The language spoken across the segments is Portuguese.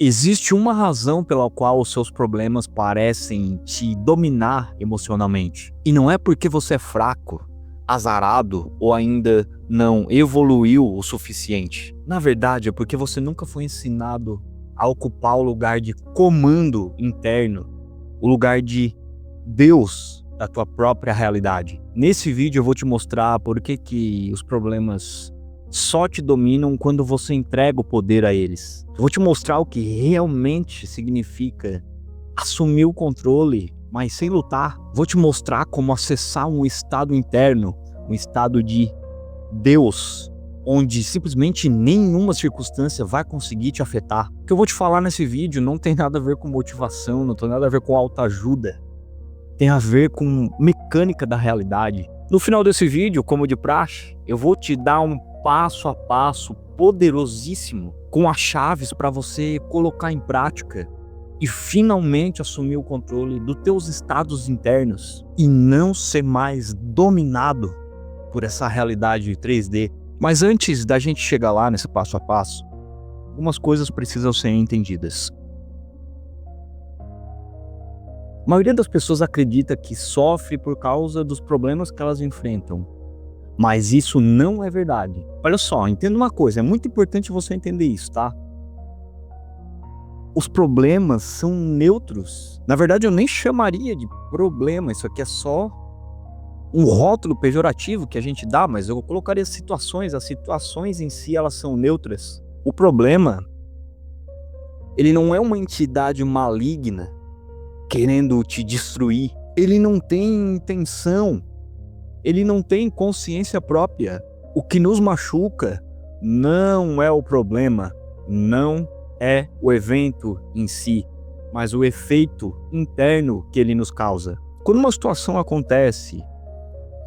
Existe uma razão pela qual os seus problemas parecem te dominar emocionalmente. E não é porque você é fraco, azarado ou ainda não evoluiu o suficiente. Na verdade, é porque você nunca foi ensinado a ocupar o lugar de comando interno, o lugar de Deus da tua própria realidade. Nesse vídeo eu vou te mostrar por que os problemas só te dominam quando você entrega o poder a eles. Eu vou te mostrar o que realmente significa assumir o controle, mas sem lutar. Vou te mostrar como acessar um estado interno, um estado de Deus, onde simplesmente nenhuma circunstância vai conseguir te afetar. O que eu vou te falar nesse vídeo não tem nada a ver com motivação, não tem nada a ver com autoajuda. Tem a ver com mecânica da realidade. No final desse vídeo, como de praxe, eu vou te dar um passo a passo poderosíssimo com as chaves para você colocar em prática e finalmente assumir o controle dos teus estados internos e não ser mais dominado por essa realidade 3D. Mas antes da gente chegar lá nesse passo a passo, algumas coisas precisam ser entendidas. A maioria das pessoas acredita que sofre por causa dos problemas que elas enfrentam. Mas isso não é verdade. Olha só, entenda uma coisa, é muito importante você entender isso, tá? Os problemas são neutros. Na verdade, eu nem chamaria de problema, isso aqui é só um rótulo pejorativo que a gente dá, mas eu colocaria situações, as situações em si elas são neutras. O problema, ele não é uma entidade maligna querendo te destruir. Ele não tem intenção. Ele não tem consciência própria. O que nos machuca não é o problema, não é o evento em si, mas o efeito interno que ele nos causa. Quando uma situação acontece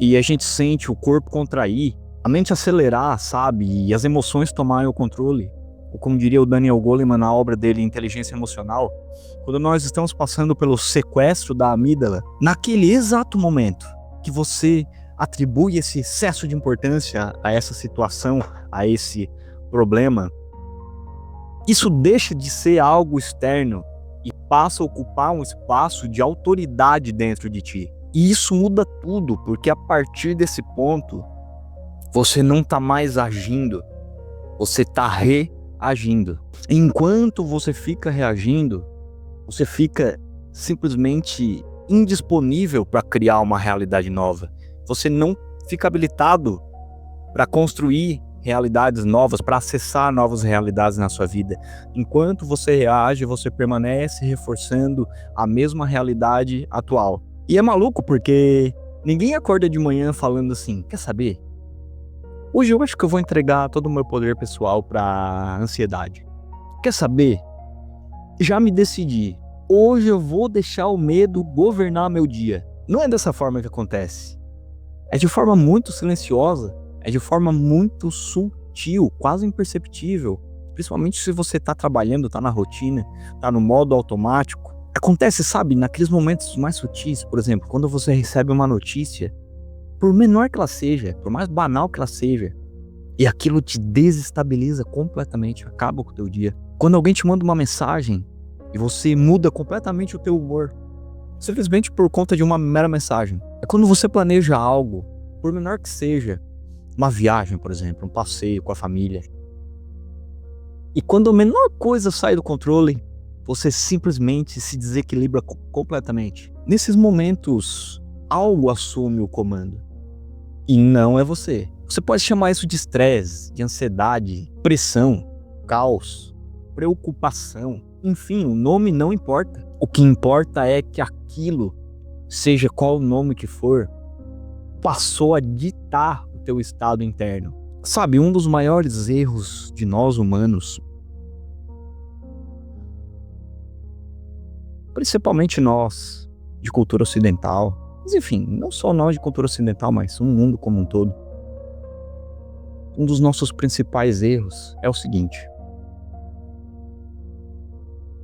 e a gente sente o corpo contrair, a mente acelerar, sabe, e as emoções tomarem o controle, ou como diria o Daniel Goleman na obra dele Inteligência Emocional, quando nós estamos passando pelo sequestro da amígdala, naquele exato momento que você atribui esse excesso de importância a essa situação, a esse problema, isso deixa de ser algo externo e passa a ocupar um espaço de autoridade dentro de ti. E isso muda tudo, porque a partir desse ponto, você não está mais agindo, você está reagindo. Enquanto você fica reagindo, você fica simplesmente indisponível para criar uma realidade nova. Você não fica habilitado para construir realidades novas, para acessar novas realidades na sua vida. Enquanto você reage, você permanece reforçando a mesma realidade atual. E é maluco porque ninguém acorda de manhã falando assim, quer saber? Hoje eu acho que eu vou entregar todo o meu poder pessoal para ansiedade. Quer saber? Já me decidi. Hoje eu vou deixar o medo governar meu dia. Não é dessa forma que acontece. É de forma muito silenciosa, é de forma muito sutil, quase imperceptível. Principalmente se você está trabalhando, está na rotina, está no modo automático. Acontece, sabe, naqueles momentos mais sutis, por exemplo, quando você recebe uma notícia, por menor que ela seja, por mais banal que ela seja, e aquilo te desestabiliza completamente, acaba com o teu dia. Quando alguém te manda uma mensagem e você muda completamente o teu humor, simplesmente por conta de uma mera mensagem. É quando você planeja algo, por menor que seja, uma viagem, por exemplo, um passeio com a família. E quando a menor coisa sai do controle, você simplesmente se desequilibra completamente. Nesses momentos, algo assume o comando. E não é você. Você pode chamar isso de estresse, de ansiedade, pressão, caos, preocupação. Enfim, o nome não importa. O que importa é que aquilo, seja qual o nome que for, passou a ditar o teu estado interno. Sabe, um dos maiores erros de nós humanos, principalmente nós de cultura ocidental, mas enfim, não só nós de cultura ocidental, mas um mundo como um todo, um dos nossos principais erros é o seguinte: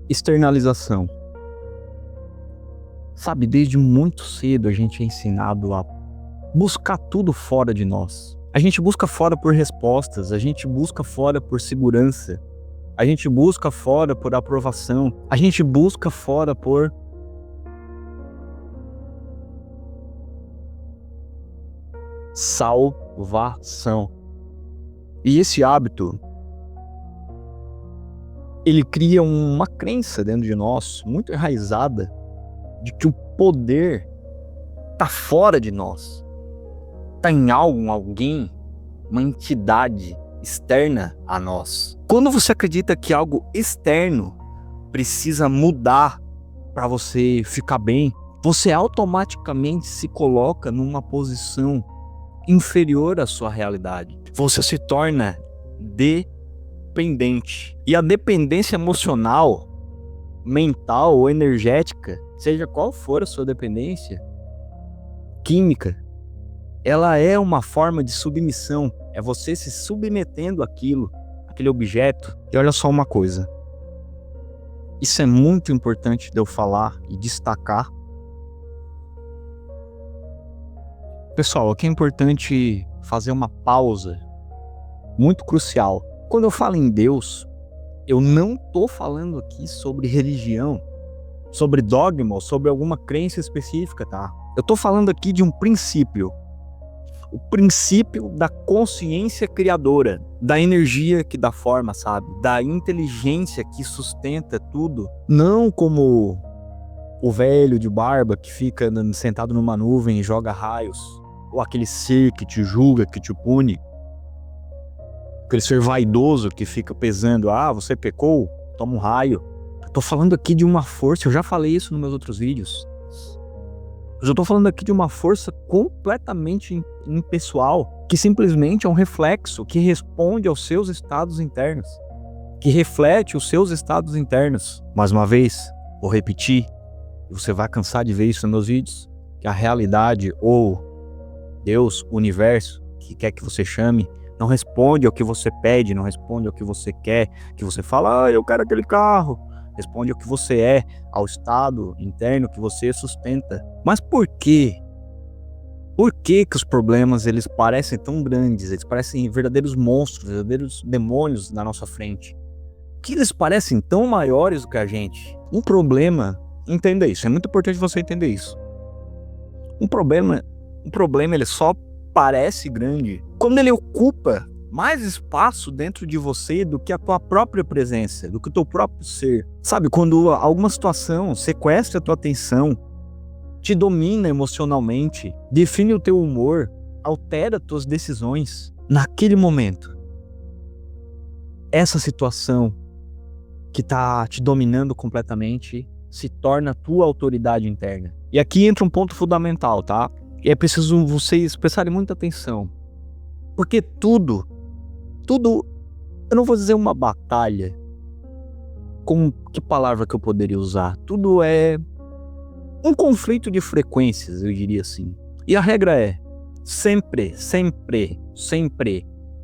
externalização. Sabe, desde muito cedo a gente é ensinado a buscar tudo fora de nós. A gente busca fora por respostas, a gente busca fora por segurança. A gente busca fora por aprovação. A gente busca fora por salvação. E esse hábito, ele cria uma crença dentro de nós, muito enraizada, de que o poder está fora de nós. Está em algo, alguém, uma entidade externa a nós. Quando você acredita que algo externo precisa mudar para você ficar bem, você automaticamente se coloca numa posição inferior à sua realidade. Você se torna dependente. E a dependência emocional, mental ou energética, seja qual for a sua dependência, química, ela é uma forma de submissão. É você se submetendo àquilo, aquele objeto. E olha só uma coisa. Isso é muito importante de eu falar e destacar. Pessoal, aqui é importante fazer uma pausa muito crucial. Quando eu falo em Deus, eu não estou falando aqui sobre religião, sobre dogma ou sobre alguma crença específica, tá? Eu estou falando aqui de um princípio. O princípio da consciência criadora, da energia que dá forma, sabe? Da inteligência que sustenta tudo. Não como o velho de barba que fica sentado numa nuvem e joga raios. Ou aquele ser que te julga, que te pune. Aquele ser vaidoso que fica pesando. Ah, você pecou? Toma um raio. Eu tô falando aqui de uma força, eu já falei isso nos meus outros vídeos. Mas eu tô falando aqui de uma força completamente impessoal, que simplesmente é um reflexo, que responde aos seus estados internos. Que reflete os seus estados internos. Mais uma vez, vou repetir, e você vai cansar de ver isso nos meus vídeos, que a realidade ou Deus, o universo, que quer que você chame, não responde ao que você pede, não responde ao que você quer, que você fala, eu quero aquele carro. Responde ao que você é, ao estado interno que você sustenta. Mas por quê? Por que que os problemas, eles parecem tão grandes? Eles parecem verdadeiros monstros, verdadeiros demônios na nossa frente. Por que eles parecem tão maiores do que a gente? Um problema, entenda isso, é muito importante você entender isso. Um problema ele só parece grande quando ele ocupa mais espaço dentro de você do que a tua própria presença, do que o teu próprio ser. Sabe, quando alguma situação sequestra a tua atenção, te domina emocionalmente, define o teu humor, altera tuas decisões, naquele momento, essa situação que tá te dominando completamente se torna a tua autoridade interna. E aqui entra um ponto fundamental, tá? E é preciso vocês prestarem muita atenção. Porque tudo, eu não vou dizer uma batalha, como que palavra que eu poderia usar? Tudo é um conflito de frequências, eu diria assim. E a regra é, sempre,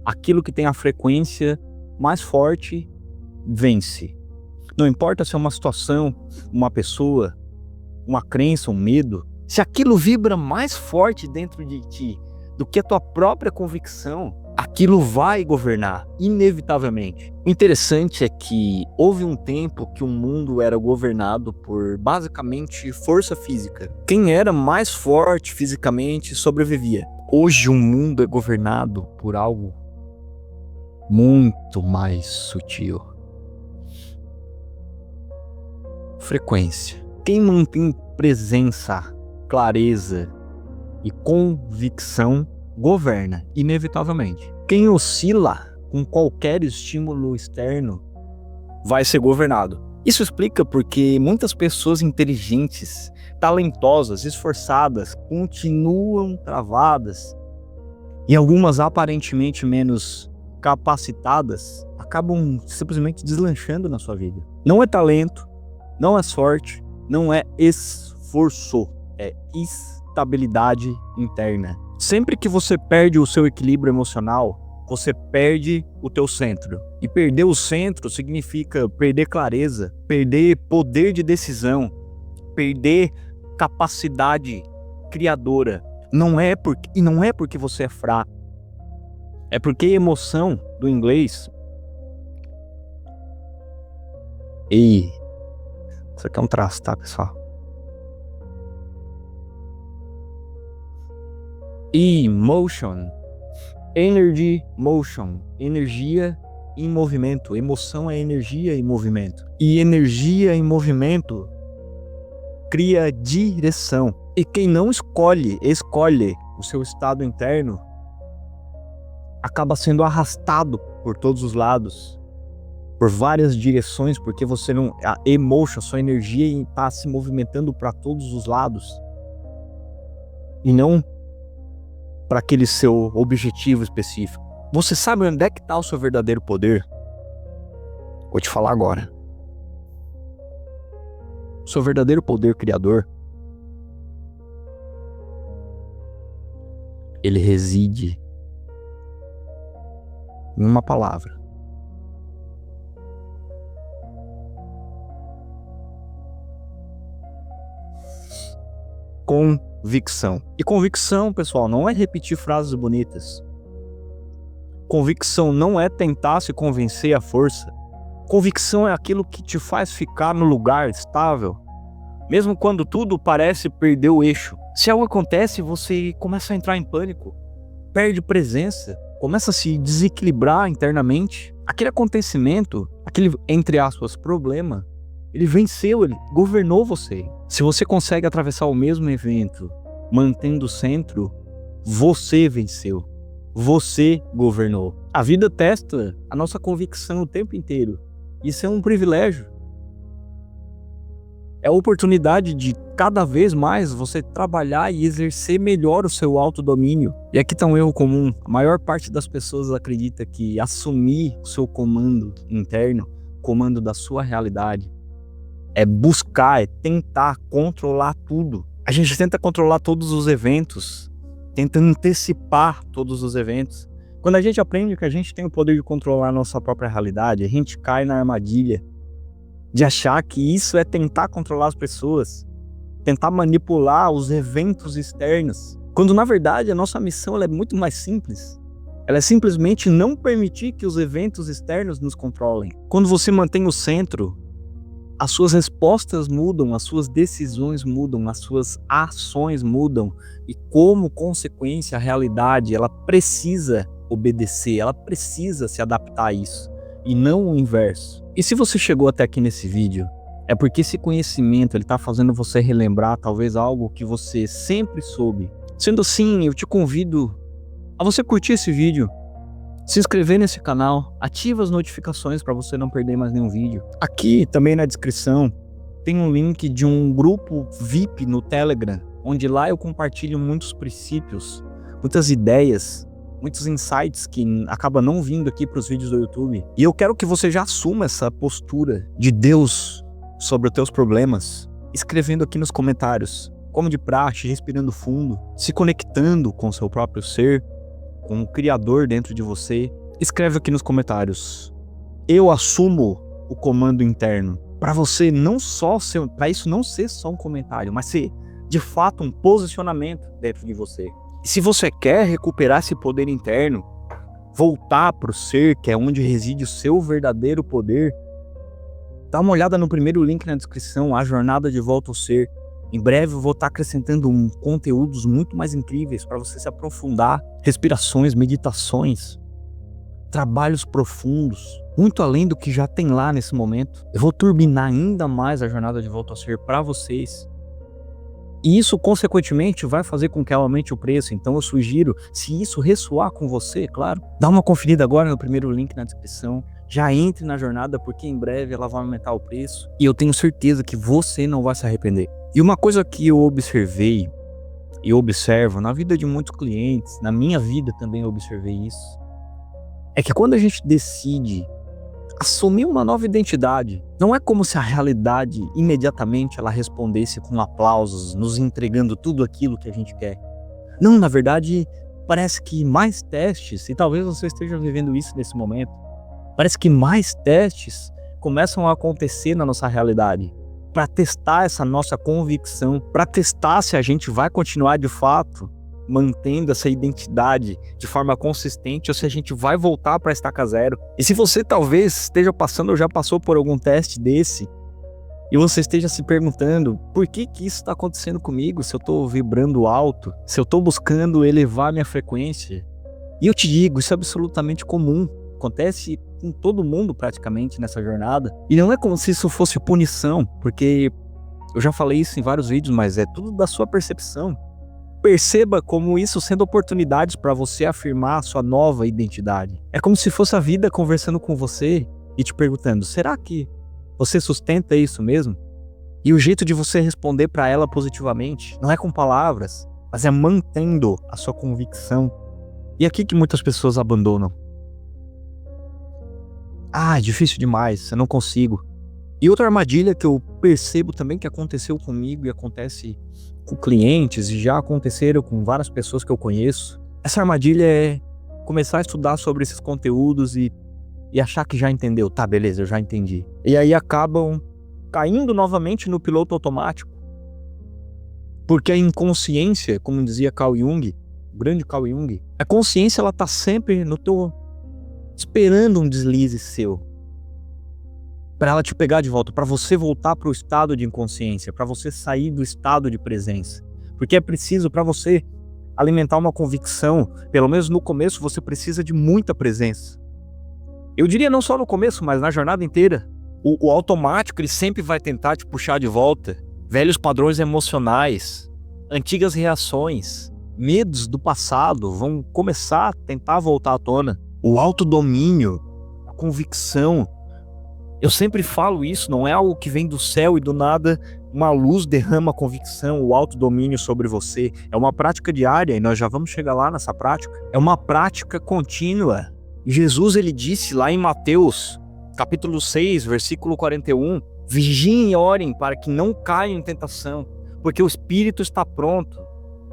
aquilo que tem a frequência mais forte, vence. Não importa se é uma situação, uma pessoa, uma crença, um medo, se aquilo vibra mais forte dentro de ti do que a tua própria convicção, aquilo vai governar, inevitavelmente. O interessante é que houve um tempo que o mundo era governado por, basicamente, força física. Quem era mais forte fisicamente sobrevivia. Hoje o mundo é governado por algo muito mais sutil. Frequência. Quem mantém presença, clareza e convicção governa, inevitavelmente. Quem oscila com qualquer estímulo externo vai ser governado. Isso explica porque muitas pessoas inteligentes, talentosas, esforçadas, continuam travadas e algumas aparentemente menos capacitadas acabam simplesmente deslanchando na sua vida. Não é talento, não é sorte, não é esforço, é estabilidade interna. Sempre que você perde o seu equilíbrio emocional, você perde o teu centro. E perder o centro significa perder clareza, perder poder de decisão, perder capacidade criadora. Não é porque você é fraco. É porque emoção, do inglês, E isso aqui é um traço, tá, pessoal? Emotion. Energy motion. Energia em movimento. Emoção é energia em movimento. E energia em movimento cria direção. E quem não escolhe o seu estado interno, acaba sendo arrastado por todos os lados, por várias direções, porque você não... A emotion, sua energia está se movimentando para todos os lados. E não para aquele seu objetivo específico. Você sabe onde é que está o seu verdadeiro poder? Vou te falar agora. O seu verdadeiro poder criador, ele reside em uma palavra. Convicção. E convicção, pessoal, não é repetir frases bonitas. Convicção não é tentar se convencer à força. Convicção é aquilo que te faz ficar no lugar estável, mesmo quando tudo parece perder o eixo. Se algo acontece, você começa a entrar em pânico, perde presença, começa a se desequilibrar internamente. Aquele acontecimento, aquele, entre aspas, problema, ele venceu, ele governou você. Se você consegue atravessar o mesmo evento, mantendo o centro, você venceu. Você governou. A vida testa a nossa convicção o tempo inteiro. Isso é um privilégio. É a oportunidade de cada vez mais você trabalhar e exercer melhor o seu autodomínio. E aqui está um erro comum. A maior parte das pessoas acredita que assumir o seu comando interno, comando da sua realidade, é buscar, é tentar controlar tudo. A gente tenta controlar todos os eventos, tenta antecipar todos os eventos. Quando a gente aprende que a gente tem o poder de controlar a nossa própria realidade, a gente cai na armadilha de achar que isso é tentar controlar as pessoas, tentar manipular os eventos externos. Quando na verdade a nossa missão ela é muito mais simples. Ela é simplesmente não permitir que os eventos externos nos controlem. Quando você mantém o centro, as suas respostas mudam, as suas decisões mudam, as suas ações mudam. E como consequência, a realidade, ela precisa obedecer, ela precisa se adaptar a isso. E não o inverso. E se você chegou até aqui nesse vídeo, é porque esse conhecimento ele está fazendo você relembrar talvez algo que você sempre soube. Sendo assim, eu te convido a você curtir esse vídeo, se inscrever nesse canal, ativa as notificações para você não perder mais nenhum vídeo. Aqui também na descrição tem um link de um grupo VIP no Telegram, onde lá eu compartilho muitos princípios, muitas ideias, muitos insights que acabam não vindo aqui para os vídeos do YouTube. E eu quero que você já assuma essa postura de Deus sobre os teus problemas, escrevendo aqui nos comentários, como de praxe, respirando fundo, se conectando com o seu próprio ser, com o Criador dentro de você. Escreve aqui nos comentários: eu assumo o comando interno. Para você não só ser, para isso não ser só um comentário, mas ser de fato um posicionamento dentro de você. E se você quer recuperar esse poder interno, voltar para o ser, que é onde reside o seu verdadeiro poder, dá uma olhada no primeiro link na descrição, A Jornada de Volta ao Ser. Em breve eu vou estar acrescentando conteúdos muito mais incríveis para você se aprofundar, respirações, meditações, trabalhos profundos, muito além do que já tem lá nesse momento. Eu vou turbinar ainda mais a Jornada de Volta ao Ser para vocês. E isso, consequentemente, vai fazer com que ela aumente o preço. Então eu sugiro, se isso ressoar com você, claro, dá uma conferida agora no primeiro link na descrição. Já entre na jornada, porque em breve ela vai aumentar o preço. E eu tenho certeza que você não vai se arrepender. E uma coisa que eu observei e observo na vida de muitos clientes, na minha vida também eu observei isso, é que quando a gente decide assumir uma nova identidade, não é como se a realidade imediatamente ela respondesse com aplausos, nos entregando tudo aquilo que a gente quer. Não, na verdade, parece que mais testes, e talvez você esteja vivendo isso nesse momento, parece que mais testes começam a acontecer na nossa realidade, para testar essa nossa convicção, para testar se a gente vai continuar de fato mantendo essa identidade de forma consistente ou se a gente vai voltar para a estaca zero. E se você talvez esteja passando ou já passou por algum teste desse e você esteja se perguntando por que isso está acontecendo comigo, se eu estou vibrando alto, se eu estou buscando elevar minha frequência. E eu te digo, isso é absolutamente comum. Acontece com todo mundo praticamente nessa jornada. E não é como se isso fosse punição, porque eu já falei isso em vários vídeos, mas é tudo da sua percepção. Perceba como isso sendo oportunidades para você afirmar a sua nova identidade. É como se fosse a vida conversando com você e te perguntando, será que você sustenta isso mesmo? E o jeito de você responder para ela positivamente não é com palavras, mas é mantendo a sua convicção. E aqui que muitas pessoas abandonam. Ah, é difícil demais, eu não consigo. E outra armadilha que eu percebo também que aconteceu comigo e acontece com clientes e já aconteceram com várias pessoas que eu conheço. Essa armadilha é começar a estudar sobre esses conteúdos e achar que já entendeu. Tá, beleza, eu já entendi. E aí acabam caindo novamente no piloto automático. Porque a inconsciência, como dizia Carl Jung, o grande Carl Jung, a consciência ela tá sempre no teu esperando um deslize seu. Para ela te pegar de volta, para você voltar para o estado de inconsciência, para você sair do estado de presença. Porque é preciso para você alimentar uma convicção, pelo menos no começo você precisa de muita presença. Eu diria não só no começo, mas na jornada inteira. O automático ele sempre vai tentar te puxar de volta. Velhos padrões emocionais, antigas reações, medos do passado vão começar a tentar voltar à tona. O autodomínio, a convicção. Eu sempre falo isso, não é algo que vem do céu e do nada uma luz derrama a convicção, o autodomínio sobre você. É uma prática diária e nós já vamos chegar lá nessa prática. É uma prática contínua. Jesus ele disse lá em Mateus, capítulo 6, versículo 41, vigiem e orem para que não caiam em tentação, porque o espírito está pronto,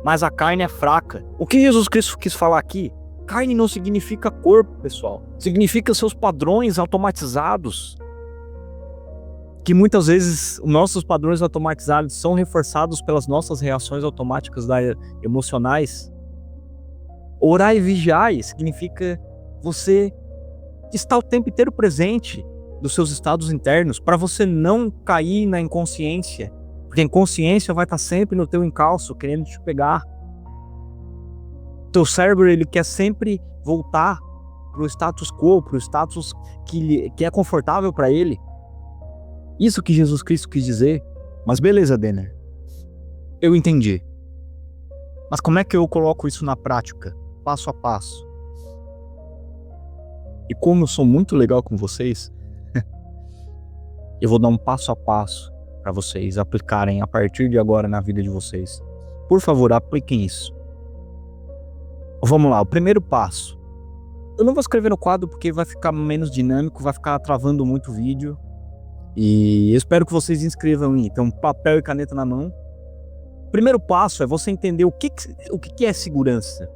mas a carne é fraca. O que Jesus Cristo quis falar aqui? Carne não significa corpo, pessoal. Significa seus padrões automatizados. Que muitas vezes os nossos padrões automatizados são reforçados pelas nossas reações automáticas emocionais. Orar e vigiar significa você estar o tempo inteiro presente dos seus estados internos para você não cair na inconsciência. Porque a inconsciência vai estar sempre no teu encalço, querendo te pegar. Teu cérebro ele quer sempre voltar para o status quo, para o status que é confortável para ele. Isso que Jesus Cristo quis dizer. Mas beleza, Denner. Eu entendi. Mas como é que eu coloco isso na prática? Passo a passo. E como eu sou muito legal com vocês, eu vou dar um passo a passo para vocês aplicarem a partir de agora na vida de vocês. Por favor, apliquem isso. Vamos lá, o primeiro passo. Eu não vou escrever no quadro porque vai ficar menos dinâmico, vai ficar travando muito o vídeo. E eu espero que vocês inscrevam aí. Então, papel e caneta na mão. O primeiro passo é você entender o que é segurança.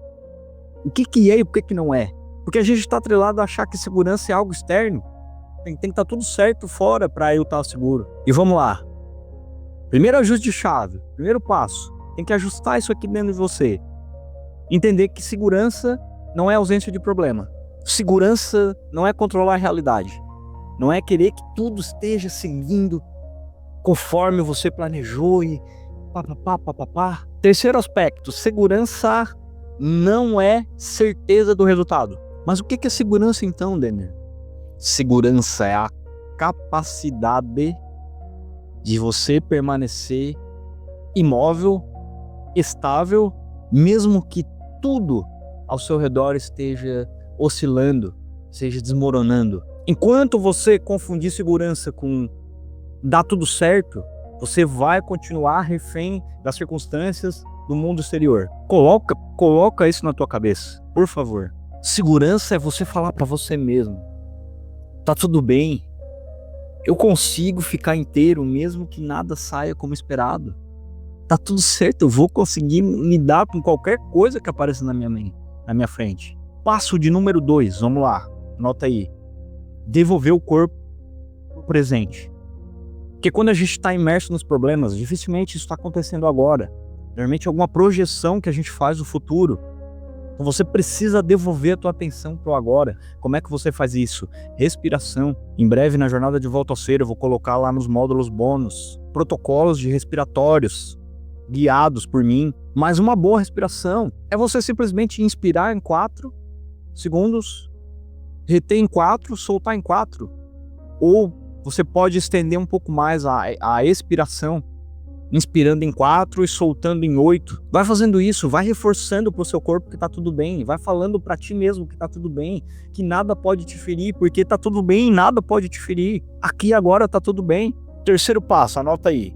O que é e o que não é. Porque a gente está atrelado a achar que segurança é algo externo. Tem que estar tudo certo fora para eu estar seguro. E vamos lá. Primeiro ajuste de chave. Primeiro passo. Tem que ajustar isso aqui dentro de você. Entender que segurança não é ausência de problema. Segurança não é controlar a realidade. Não é querer que tudo esteja seguindo conforme você planejou e papapá. Terceiro aspecto, segurança não é certeza do resultado. Mas o que é segurança então, Denner? Segurança é a capacidade de você permanecer imóvel, estável, mesmo que tudo ao seu redor esteja oscilando, esteja desmoronando. Enquanto você confundir segurança com dar tudo certo, você vai continuar refém das circunstâncias do mundo exterior. Coloca isso na tua cabeça, por favor. Segurança é você falar para você mesmo: tá tudo bem, eu consigo ficar inteiro mesmo que nada saia como esperado. Tá tudo certo, eu vou conseguir lidar com qualquer coisa que apareça na minha frente. Passo de número 2, vamos lá, anota aí. Devolver o corpo pro presente. Porque quando a gente está imerso nos problemas, dificilmente isso está acontecendo agora. Normalmente é alguma projeção que a gente faz do futuro. Então você precisa devolver a tua atenção para o agora. Como é que você faz isso? Respiração. Em breve, na jornada de volta ao ser, eu vou colocar lá nos módulos bônus protocolos de respiratórios guiados por mim. Mas uma boa respiração é você simplesmente inspirar em 4 segundos, reter em 4, soltar em 4. Ou você pode estender um pouco mais a expiração, inspirando em 4 e soltando em 8. Vai fazendo isso, vai reforçando pro seu corpo que tá tudo bem. Vai falando pra ti mesmo que tá tudo bem, que nada pode te ferir, porque tá tudo bem e nada pode te ferir. Aqui e agora tá tudo bem. Terceiro passo, anota aí.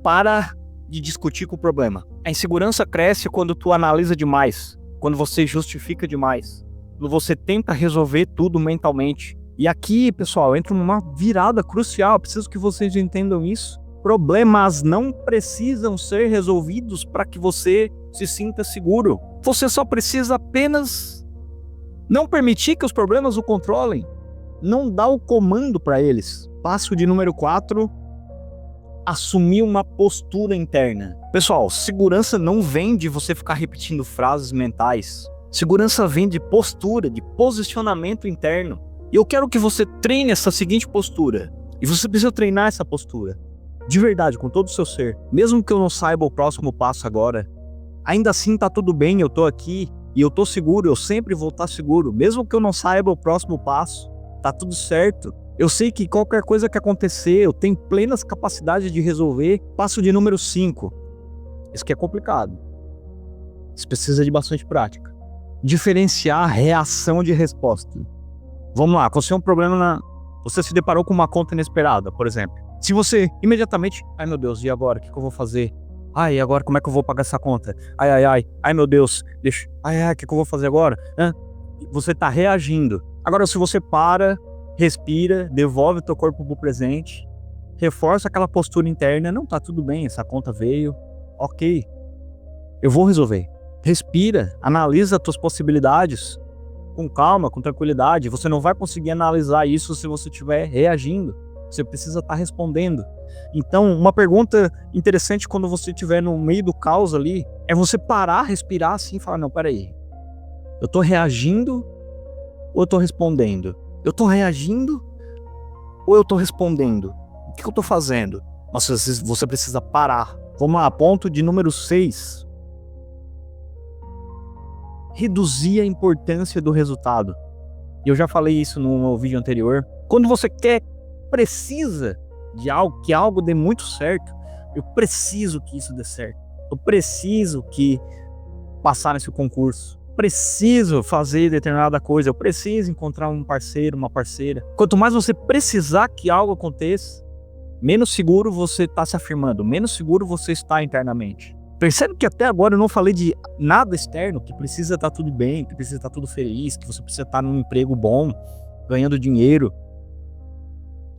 Para de discutir com o problema. A insegurança cresce quando tu analisa demais, quando você justifica demais, quando você tenta resolver tudo mentalmente. E aqui, pessoal, entra numa virada crucial. Preciso que vocês entendam isso. Problemas não precisam ser resolvidos para que você se sinta seguro. Você só precisa apenas não permitir que os problemas o controlem. Não dá o comando para eles. Passo de número 4. Assumir uma postura interna. Pessoal, segurança não vem de você ficar repetindo frases mentais. Segurança vem de postura, de posicionamento interno. E eu quero que você treine essa seguinte postura. E você precisa treinar essa postura. De verdade, com todo o seu ser. Mesmo que eu não saiba o próximo passo agora, ainda assim tá tudo bem, eu tô aqui e eu tô seguro, eu sempre vou estar seguro. Mesmo que eu não saiba o próximo passo, tá tudo certo. Eu sei que qualquer coisa que acontecer, eu tenho plenas capacidades de resolver. Passo de número 5. Isso que é complicado. Isso precisa de bastante prática. Diferenciar reação de resposta. Vamos lá, aconteceu um problema Você se deparou com uma conta inesperada, por exemplo. Se você imediatamente... Ai, meu Deus, e agora? O que eu vou fazer? Ai, e agora como é que eu vou pagar essa conta? Ai, meu Deus, deixa... o que eu vou fazer agora? Você tá reagindo. Agora, se você para, respira, devolve o teu corpo pro presente, reforça aquela postura interna, não, tá tudo bem, essa conta veio, ok, eu vou resolver. Respira, analisa as tuas possibilidades, com calma, com tranquilidade. Você não vai conseguir analisar isso se você estiver reagindo. Você precisa estar respondendo. Então, uma pergunta interessante quando você estiver no meio do caos ali, é você parar, respirar assim e falar, não, peraí, eu tô reagindo ou eu tô respondendo? Eu tô reagindo ou eu tô respondendo? O que eu tô fazendo? Nossa, você precisa parar. Vamos lá, ponto de número 6. Reduzir a importância do resultado. Eu já falei isso no vídeo anterior. Quando você precisa de algo, que algo dê muito certo, eu preciso que isso dê certo. Eu preciso que passar nesse concurso. Preciso fazer determinada coisa. Eu preciso encontrar um parceiro, uma parceira. Quanto mais você precisar que algo aconteça, menos seguro você está se afirmando, menos seguro você está internamente. Percebe que até agora eu não falei de nada externo, que precisa estar tudo bem, que precisa estar tudo feliz, que você precisa estar num emprego bom, ganhando dinheiro.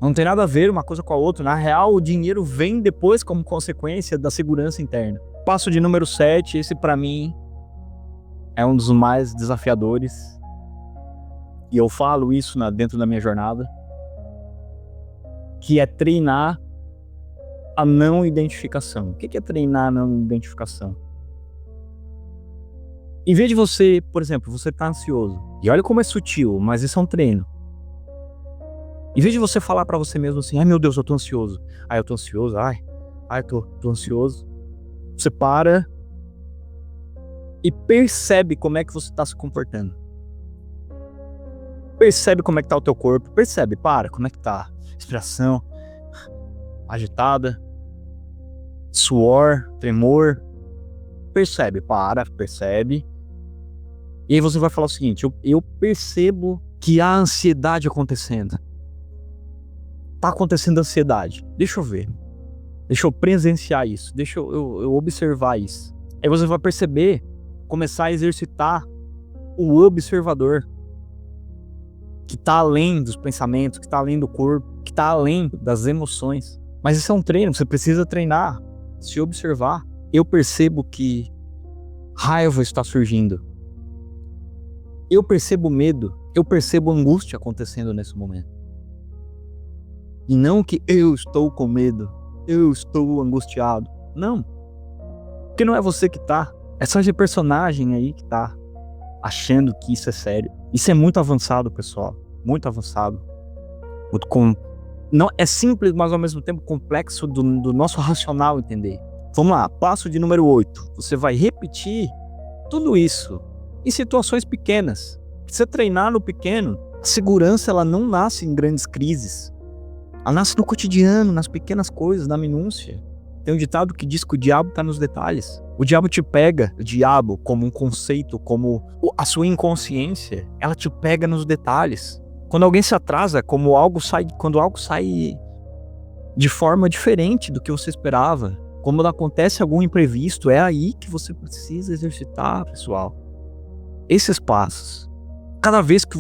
Não tem nada a ver uma coisa com a outra. Na real, o dinheiro vem depois como consequência da segurança interna. Passo de número 7, esse pra mim é um dos mais desafiadores. E eu falo isso dentro da minha jornada. Que é treinar a não identificação. O que é treinar a não identificação? Em vez de você, por exemplo, você tá ansioso. E olha como é sutil, mas isso é um treino. Em vez de você falar pra você mesmo assim, ai meu Deus, eu tô ansioso. Ai, eu tô ansioso, eu tô ansioso. Você para e percebe como é que você tá se comportando. Percebe como é que tá o teu corpo. Percebe, como é que tá. Respiração agitada, suor, tremor. Percebe, percebe. E aí você vai falar o seguinte, eu percebo que há ansiedade acontecendo. Tá acontecendo ansiedade. Deixa eu ver. Deixa eu presenciar isso. Deixa eu observar isso. Aí você vai perceber, começar a exercitar o observador. Que tá além dos pensamentos, que tá além do corpo, que tá além das emoções. Mas isso é um treino, você precisa treinar, se observar. Eu percebo que raiva está surgindo. Eu percebo medo, eu percebo angústia acontecendo nesse momento. E não que eu estou com medo, eu estou angustiado. Não. Porque não é você que tá. É só esse personagem aí que tá achando que isso é sério. Isso é muito avançado, pessoal. Muito avançado. Não, é simples, mas ao mesmo tempo complexo do nosso racional entender. Vamos lá, passo de número 8. Você vai repetir tudo isso em situações pequenas. Você treinar no pequeno. A segurança, ela não nasce em grandes crises. Ela nasce no cotidiano, nas pequenas coisas, na minúcia. Tem um ditado que diz que o diabo está nos detalhes. O diabo te pega, o diabo como um conceito, como a sua inconsciência, ela te pega nos detalhes. Quando alguém se atrasa, quando algo sai de forma diferente do que você esperava, quando acontece algum imprevisto, é aí que você precisa exercitar, pessoal. Esses passos. Cada vez que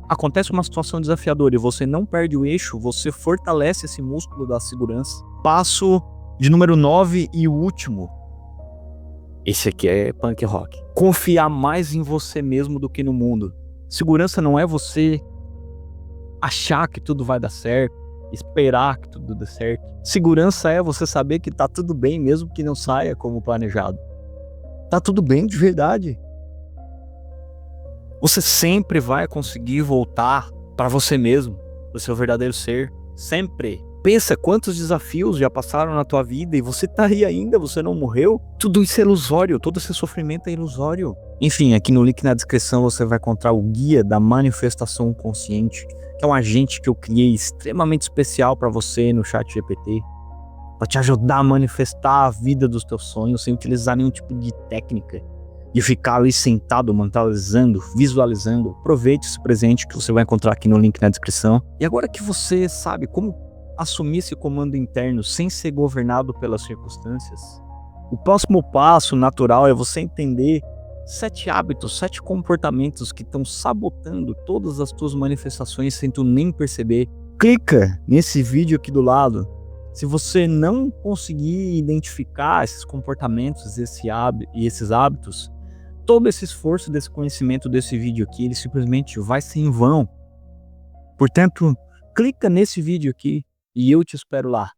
acontece uma situação desafiadora e você não perde o eixo, você fortalece esse músculo da segurança. Passo de número 9 e o último. Esse aqui é punk rock. Confiar mais em você mesmo do que no mundo. Segurança não é você achar que tudo vai dar certo, esperar que tudo dê certo. Segurança é você saber que tá tudo bem mesmo que não saia como planejado. Tá tudo bem de verdade. Você sempre vai conseguir voltar para você mesmo, pro seu verdadeiro ser. Sempre. Pensa quantos desafios já passaram na tua vida e você tá aí ainda, você não morreu. Tudo isso é ilusório, todo esse sofrimento é ilusório. Enfim, aqui no link na descrição você vai encontrar o guia da manifestação consciente, que é um agente que eu criei extremamente especial para você no ChatGPT, para te ajudar a manifestar a vida dos teus sonhos sem utilizar nenhum tipo de técnica, de ficar ali sentado, mentalizando, visualizando. Aproveite esse presente que você vai encontrar aqui no link na descrição. E agora que você sabe como assumir esse comando interno sem ser governado pelas circunstâncias, o próximo passo natural é você entender 7 hábitos, 7 comportamentos que estão sabotando todas as tuas manifestações sem tu nem perceber. Clica nesse vídeo aqui do lado. Se você não conseguir identificar esses comportamentos e esses hábitos, todo esse esforço desse conhecimento desse vídeo aqui, ele simplesmente vai ser em vão. Portanto, clica nesse vídeo aqui e eu te espero lá.